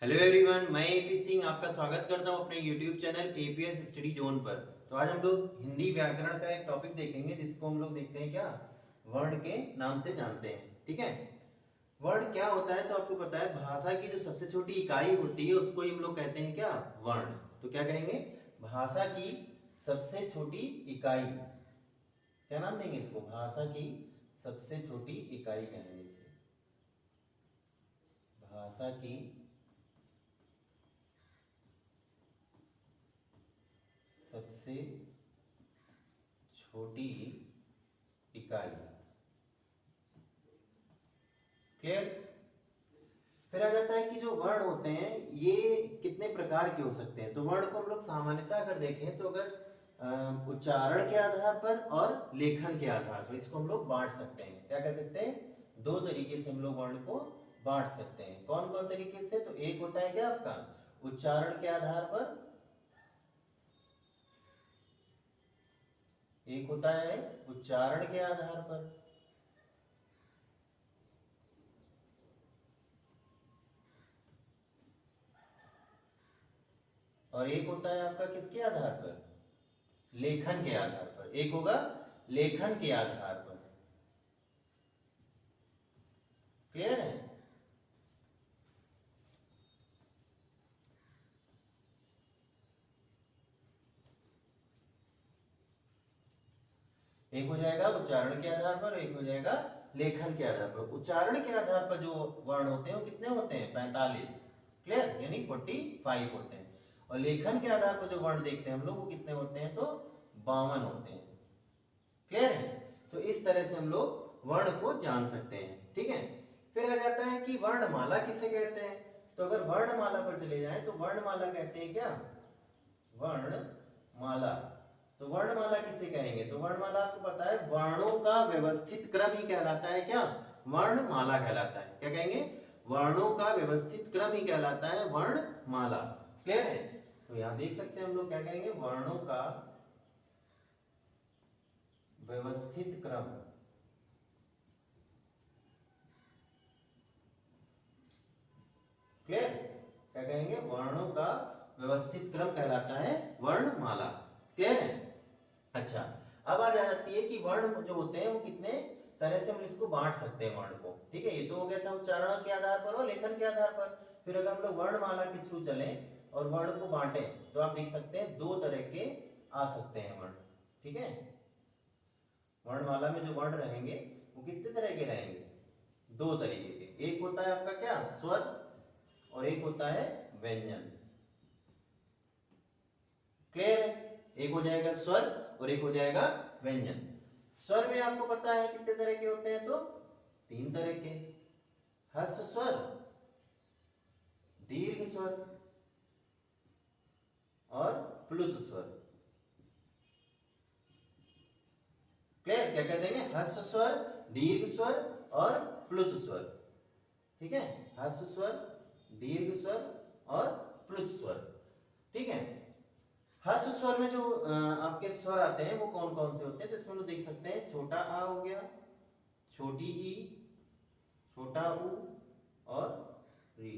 Hello everyone, मैं AP Singh आपका स्वागत करता हूं अपने YouTube channel APS study zone पर। तो आज हम लोग हिंदी व्याकरण का एक टॉपिक देखेंगे जिसको हम लोग देखते हैं क्या, वर्ण के नाम से जानते हैं। ठीक है, वर्ण क्या होता है तो आपको पता है, भाषा की जो सबसे छोटी इकाई होती है उसको ही हम लोग कहते हैं क्या, वर्ण। तो क्या कहेंगे, भाषा की सबसे छोटी इकाई, क्या नाम देंगे इसको, भाषा की सबसे छोटी इकाई कहेंगे इसे, भाषा की सबसे छोटी इकाई। क्लियर। फिर आ जाता है कि जो वर्ण होते हैं ये कितने प्रकार के हो सकते हैं। तो वर्ण को हम लोग सामान्यतः अगर देखें तो अगर उच्चारण के आधार पर और लेखन के आधार पर इसको हम लोग बांट सकते हैं। क्या कह सकते हैं, दो तरीके से हम लोग वर्ण को बांट सकते हैं। कौन कौन तरीके से, तो एक होता है क्या आपका उच्चारण के आधार पर, एक होता है उच्चारण के आधार पर, और एक होता है आपका किसके आधार पर, लेखन के आधार पर। एक होगा लेखन के आधार पर। क्लियर है। एक हो जाएगा उच्चारण के आधार पर, एक हो जाएगा लेखन के आधार पर। उच्चारण के आधार पर जो वर्ण होते हैं वो कितने होते हैं, 45। क्लियर, यानी 45 होते हैं। और लेखन के आधार पर जो वर्ण देखते हैं हम लोग वो कितने होते हैं, तो 52 होते हैं। क्लियर है। तो इस तरह से हम लोग वर्ण को जान सकते हैं। ठीक है, फिर आ जाता है कि वर्णमाला किसे कहते हैं। तो अगर वर्णमाला पर चले जाएं तो वर्णमाला कहते हैं क्या, वर्णमाला। तो वर्णमाला किसे कहेंगे, तो वर्णमाला आपको पता है वर्णों का व्यवस्थित क्रम ही कहलाता है क्या, वर्णमाला कहलाता है। क्या कहेंगे, वर्णों का व्यवस्थित क्रम ही कहलाता है वर्णमाला। क्लियर है। तो यहां देख सकते हैं हम लोग क्या कहेंगे, वर्णों का व्यवस्थित क्रम। क्लियर, क्या कहेंगे, वर्णों का व्यवस्थित क्रम कहलाता है वर्णमाला। क्लियर है। अच्छा, अब आ जाती है कि वर्ण जो होते हैं वो कितने तरह से हम इसको बांट सकते हैं वर्ण को। ठीक है, ये तो हो गया था उच्चारण के आधार पर और लेखन के आधार पर। फिर अगर हम लोग वर्णमाला के थ्रू चले और वर्ण को बांटे तो आप देख सकते हैं दो तरह के आ सकते हैं वर्ण। ठीक है, वर्णमाला में जो वर्ण रहेंगे वो कितने तरह के रहेंगे, दो तरीके के। एक होता है आपका क्या, स्वर, और एक होता है व्यंजन। क्लियर है, एक हो जाएगा स्वर और एक हो जाएगा व्यंजन। स्वर में आपको पता है कितने तरह के होते हैं, तो तीन तरह के, ह्रस्व स्वर, दीर्घ स्वर और प्लुत स्वर। क्लियर, क्या कह देंगे, ह्रस्व स्वर, दीर्घ स्वर और प्लुत स्वर। ठीक है, ह्रस्व स्वर, दीर्घ स्वर और प्लुत स्वर। ठीक है, ह्रस्व स्वर में जो आपके स्वर आते हैं वो कौन कौन से होते हैं, तो इसमें लोग देख सकते हैं, छोटा आ हो गया, छोटी ई, छोटा ऊ और री।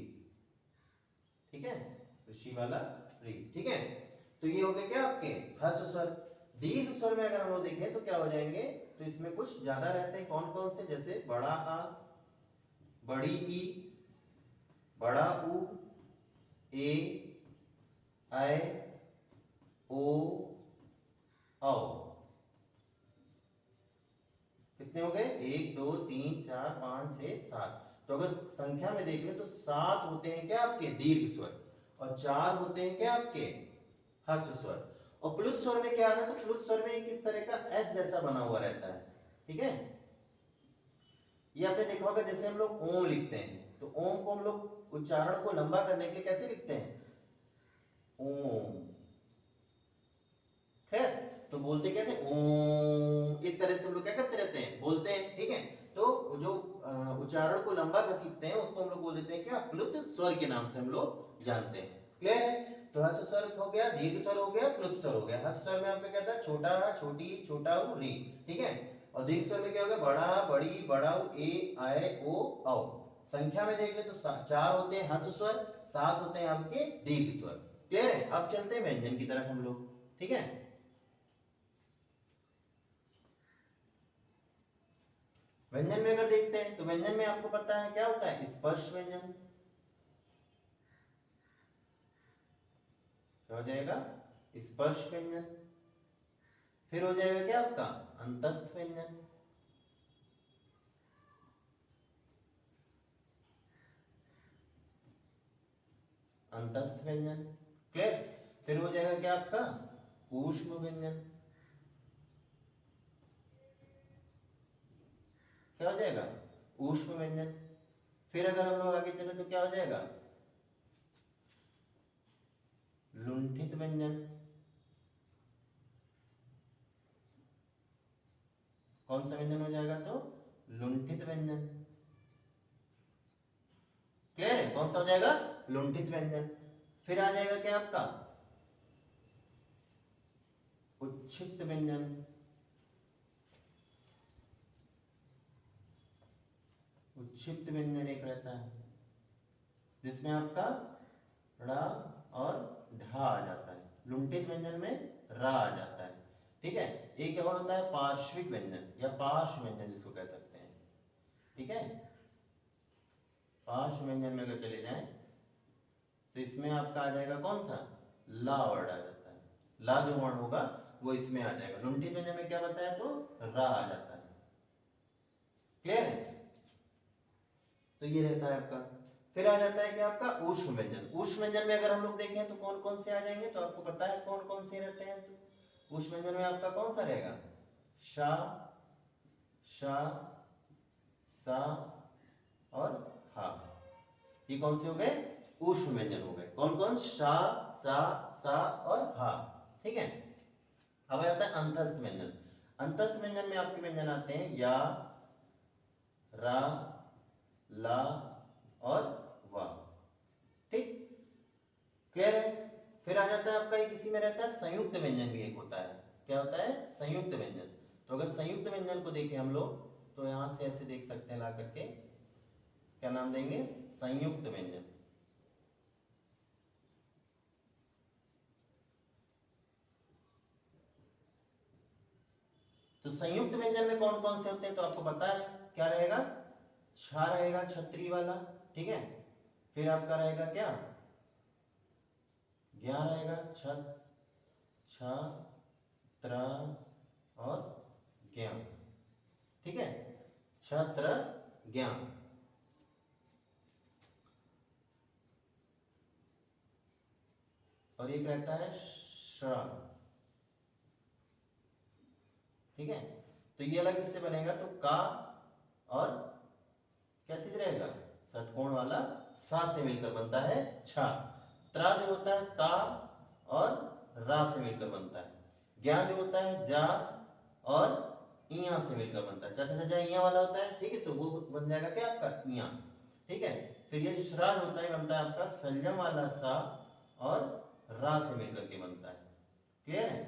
ठीक है, ऋषि वाला री। ठीक है, तो ये हो गए क्या आपके ह्रस्व स्वर। दीर्घ स्वर में अगर हम लोग देखें तो क्या हो जाएंगे, तो इसमें कुछ ज्यादा रहते हैं। कौन कौन से, जैसे बड़ा आ, बड़ी ई, बड़ा ऊ, ए, ऐ, ओ, औ। कितने हो गए, 1 2 3 4 5 6 7। तो अगर संख्या में देख ले तो 7 होते हैं क्या आपके दीर्घ स्वर और 4 होते हैं क्या आपके ह्रस्व स्वर। और प्लुत स्वर में क्या आता है, तो प्लुत स्वर में एक इस तरह का एस जैसा बना हुआ रहता है। ठीक है, ये आपने देखा होगा, जैसे हम लोग ओम लिखते हैं तो ओम को हम लोग उच्चारण को लंबा करने के लिए कैसे लिखते हैं, ओम। खैर, तो बोलते कैसे, ओम, इस तरह से हम लोग क्या करते रहते हैं, बोलते हैं। ठीक है, तो जो उच्चारण को लंबा घसीटते हैं उसको हम लोग बोल देते हैं क्या, प्लुत स्वर के नाम से हम लोग जानते हैं। क्लियर है। तो ह्रस्व स्वर हो गया, दीर्घ स्वर हो गया, प्लुत स्वर हो गया। ह्रस्व स्वर में आपका क्या था, छोटा हा, छोटी, छोटा ऊ, री। ठीक है, और दीर्घ स्वर में क्या हो गया, बड़ा हा, बड़ी, बड़ा ऊ, ए, ऐ, ओ, औ। संख्या में देख ले तो 4 होते हैं ह्रस्व स्वर, 7 होते हैं आपके दीर्घ स्वर। क्लियर है? अब चलते हैं व्यंजन की तरफ हम लोग। ठीक है, व्यंजन में अगर देखते हैं तो व्यंजन में आपको पता है क्या होता है, स्पर्श व्यंजन। क्या हो जाएगा, स्पर्श व्यंजन। फिर हो जाएगा क्या आपका, अंतस्थ व्यंजन। अंतस्थ व्यंजन। क्लियर? फिर हो जाएगा क्या आपका, ऊष्म व्यंजन। क्या हो जाएगा, ऊष्म व्यंजन। फिर अगर हम लोग आगे चले तो क्या हो जाएगा, लुंठित व्यंजन। कौन सा व्यंजन हो जाएगा, तो लुंठित व्यंजन। क्लियर है? कौन सा हो जाएगा, लुंठित व्यंजन। फिर आ जाएगा क्या आपका, उच्छिक्त व्यंजन। उच्छिक्त व्यंजन एक रहता है जिसमें आपका ड़ा और ढा आ जाता है। लुंठित व्यंजन में रा आ जाता है। ठीक है, एक और होता है पार्श्विक व्यंजन या पार्श्व व्यंजन जिसको कह सकते हैं। ठीक है, पार्श्व व्यंजन में अगर चले जाएं तो इसमें आपका आ जाएगा कौन सा, ला वर्ड आ जाता है। ला जो वर्ण होगा वो इसमें आ जाएगा। लुंठित व्यंजन में क्या बताया, तो रा आ जाता है। क्लियर है? तो ये रहता है आपका। फिर आ जाता है क्या आपका, ऊष्म व्यंजन। ऊष्म व्यंजन में अगर हम लोग देखें तो कौन कौन से आ जाएंगे, तो आपको पता है कौन कौन से रहते हैं। तो ऊष्म व्यंजन में आपका कौन सा रहेगा, शा, शा, सा और हा। ये कौन से हो गए, ऊष्म व्यंजन हो गए। कौन कौन, शा, सा और हा। ठीक है, अब आ जाता है अंतस्थ व्यंजन। अंतस्थ व्यंजन में आपके व्यंजन आते हैं या, रा, ला और वा। ठीक, क्लियर है? फिर आ जाता है आपका एक इसी में रहता है संयुक्त व्यंजन भी एक होता है। क्या होता है, संयुक्त व्यंजन। तो अगर संयुक्त व्यंजन को देखें हम लोग तो यहां से ऐसे देख सकते हैं ला करके, क्या नाम देंगे, संयुक्त व्यंजन। तो संयुक्त व्यंजन में कौन कौन से होते हैं, तो आपको पता है क्या रहेगा, छा रहेगा, छतरी वाला। ठीक है, फिर आपका रहेगा क्या, ज्ञा रहेगा, छत, छ, त्र और ज्ञा। ठीक है, छत्र ज्ञा। और एक रहता है श्र। ठीक है, तो ये अलग किससे बनेगा, तो का और क्या चीज रहेगा, षटकोण वाला सा से मिलकर बनता है छा। त्रा जो होता है ता और रा से मिलकर बनता है। ज्ञा जो होता है जा और इया से मिलकर बनता है। चाचा चाचा इया वाला होता है। ठीक है, तो वो बन जाएगा क्या आपका, इया। ठीक है, फिर ये जो श्राज होता है बनता है आपका संयम वाला सा और रा से मिलकर के बनता है। क्लियर है?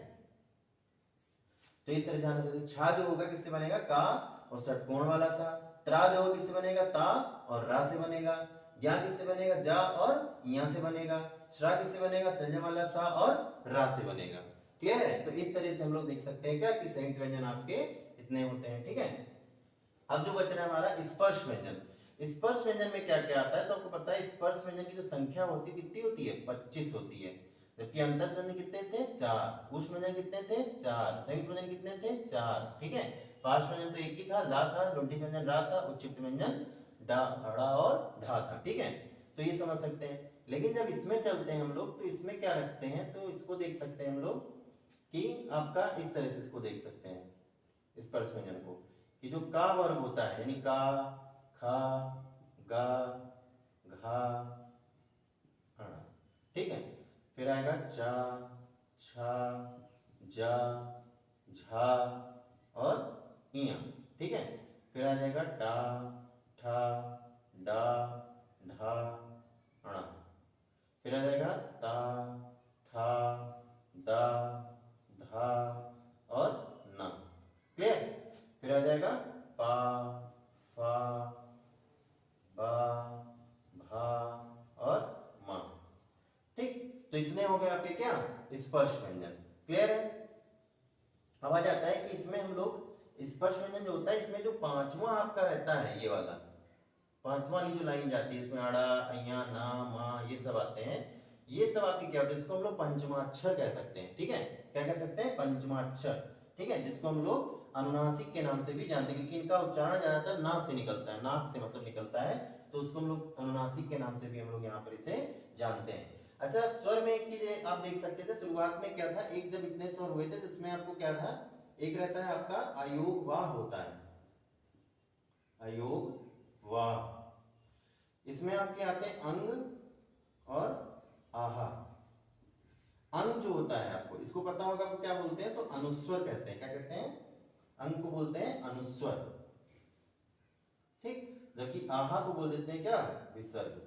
तो इस तरह ध्यान से छा जो होगा किससे बनेगा, का और षटकोण वाला सा। त्रा जो होगा किससे बनेगा, ता और रा से बनेगा। ज्ञा किससे बनेगा, जा और इया से बनेगा। श्रा किससे बनेगा, संयम वाला सा और रा से बनेगा। क्लियर है? तो इस तरह से हम लोग देख सकते हैं क्या कि संयुक्त व्यंजन आपके इतने होते हैं। ठीक है, अब जो बच रहा है हमारा स्पर्श व्यंजन। स्पर्श व्यंजन में क्या क्या आता है, तो आपको पता है स्पर्श व्यंजन की जो संख्या होती है कितनी होती है, 25 होती है। जबकि अंतस्थ व्यंजन कितने थे, 4। ऊष्म व्यंजन कितने थे, 4। संयुक्त व्यंजन कितने थे, 4। ठीक है, पार्श्व व्यंजन तो एक ही था, ला था। लुंठित व्यंजन रा था। उच्छिष्ट व्यंजन डा, ड़ा और ढा था। ठीक है, तो ये समझ सकते हैं। लेकिन जब इसमें चलते हैं हम लोग तो इसमें क्या रखते हैं, तो इसको देख सकते हैं हम लोग कि आपका इस तरह से इसको देख सकते हैं स्पर्श व्यंजन को, कि जो का वर्ग होता है यानी का, खा, गा, घा, हाँ। ठीक है, फिर आएगा चा, छा, जा, झा और इया। ठीक है, फिर आ जाएगा टा, ठा, डा, ढा, अणा। फिर आ जाएगा ता, था, दा, धा और ना। क्लियर? फिर आ जाएगा पा, फा, बा, स्पर्श व्यंजन। क्लियर है? अब आ जाता है कि इसमें हम लोग स्पर्श व्यंजन जो होता है इसमें जो पांचवा आपका रहता है, ये वाला पांचवा वाली जो लाइन जाती है इसमें अड़ा अया ना मा ये सब आते हैं, ये सब आपके क्या होते हैं, इसको हम लोग पंचमाक्षर कह सकते हैं। ठीक है, क्या कह सकते हैं? पंचमाक्षर। ठीक है, जिसको हम लोग अनुनासिक के नाम से भी जानते हैं, क्योंकि इनका उच्चारण ज्यादातर नाक से निकलता है, नाक से मतलब निकलता है, तो उसको हम लोग अनुनासिक के नाम से भी हम लोग यहाँ पर इसे जानते हैं। अच्छा, स्वर में एक चीज आप देख सकते थे, शुरुआत में क्या था, एक जब इतने स्वर हुए थे तो इसमें आपको क्या था, एक रहता है आपका अयोग वाह होता है, अयोग वाह। इसमें आपके आते हैं अंग और आहा। अंग जो होता है आपको इसको पता होगा आपको क्या बोलते हैं, तो अनुस्वर कहते हैं। क्या कहते हैं? अंग को बोलते हैं अनुस्वर। ठीक, जबकि आहा को बोल देते हैं क्या, विसर्ग।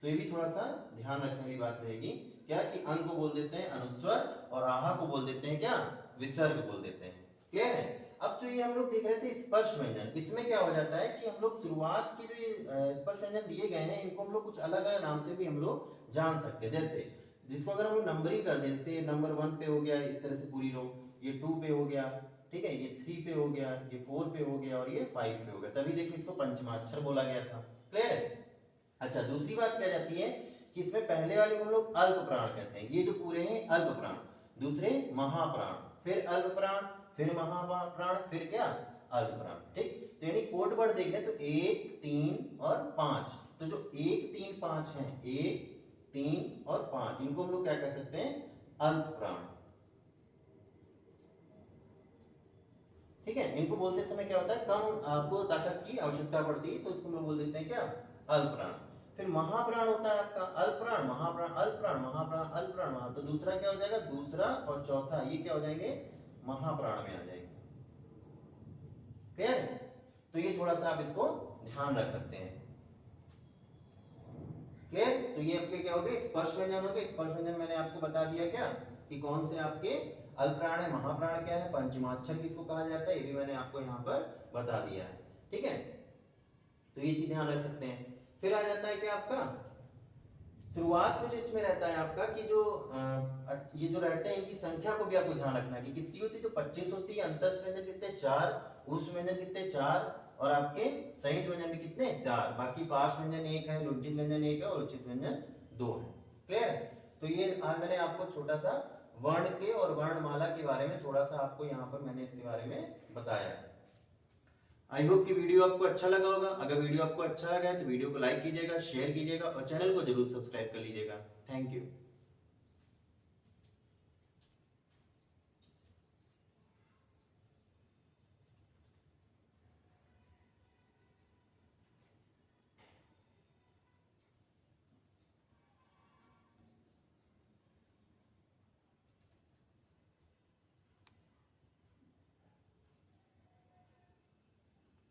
तो ये भी थोड़ा सा ध्यान रखने वाली बात रहेगी, क्या कि अंग को बोल देते हैं अनुस्वर और आहा को बोल देते हैं क्या, विसर्ग बोल देते हैं। क्लियर है? अब तो ये हम लोग देख रहे थे स्पर्श व्यंजन, इसमें क्या हो जाता है कि हम लोग शुरुआत की जो ये स्पर्श व्यंजन दिए गए हैं इनको हम लोग कुछ अलग अलग नाम से भी हम लोग जान सकते हैं। जैसे जिसको अगर हम लोग नंबरिंग कर दें, जैसे नंबर 1 पे हो गया इस तरह से पूरी रो, ये 2 पे हो गया, ठीक है, ये 3 पे हो गया, ये 4 पे हो गया और ये 5 पे हो गया, तभी देखिए इसको पंचमाक्षर बोला गया था। क्लियर है? अच्छा, दूसरी बात क्या जाती है कि इसमें पहले वाले को हम लोग अल्प प्राण कहते हैं, ये जो पूरे हैं अल्प प्राण, दूसरे महाप्राण, फिर अल्प प्राण, फिर महाप्राण, फिर क्या, अल्प प्राण। ठीक, तो यानी कोड वर्ड देख ले तो 1 3 और 5, तो जो 1 3 5 हैं, 1 3 और 5, इनको हम लोग क्या कह सकते हैं, अल्प प्राण। ठीक है, इनको बोलते समय क्या होता है, कम आपको ताकत की आवश्यकता पड़ती है, तो इसको हम लोग बोल देते हैं क्या, अल्प प्राण। फिर महाप्राण होता है आपका अल्प प्राण, महाप्राण, अल्प प्राण, महाप्राण, अल्प प्राण, महा, तो दूसरा क्या हो जाएगा, दूसरा और चौथा ये क्या हो जाएंगे, महाप्राण में आ जाएंगे। क्लियर है? तो ये थोड़ा सा आप इसको ध्यान रख सकते हैं। क्लियर? तो ये आपके क्या हो गए, स्पर्श व्यंजन हो गए। स्पर्श व्यंजन मैंने आपको बता दिया क्या कि कौन से आपके अल्प प्राण है, महाप्राण क्या है, पंचमाक्षर किसको कहा जाता है, ये भी मैंने आपको यहाँ पर बता दिया है। ठीक है, तो ये चीज ध्यान रख सकते हैं। फिर आ जाता है क्या आपका शुरुआत में जो इसमें रहता है आपका कि जो ये जो रहते हैं इनकी संख्या को भी आपको ध्यान रखना है कि कितनी होती है, तो 25 होती है। अंतस व्यंजन कितने, 4, उस व्यंजन कितने, 4, और आपके संयुक्त व्यंजन भी कितने, 4, बाकी पार्श्व व्यंजन 1 है, लुंठित व्यंजन 1 है और उचित व्यंजन 2 है। क्लियर है? तो ये आज मैंने आपको छोटा सा वर्ण के और वर्णमाला के बारे में थोड़ा सा आपको यहाँ पर मैंने इसके बारे में बताया। आई होप कि वीडियो आपको अच्छा लगा होगा। अगर वीडियो आपको अच्छा लगा है तो वीडियो को लाइक कीजिएगा, शेयर कीजिएगा और चैनल को जरूर सब्सक्राइब कर लीजिएगा। Thank you.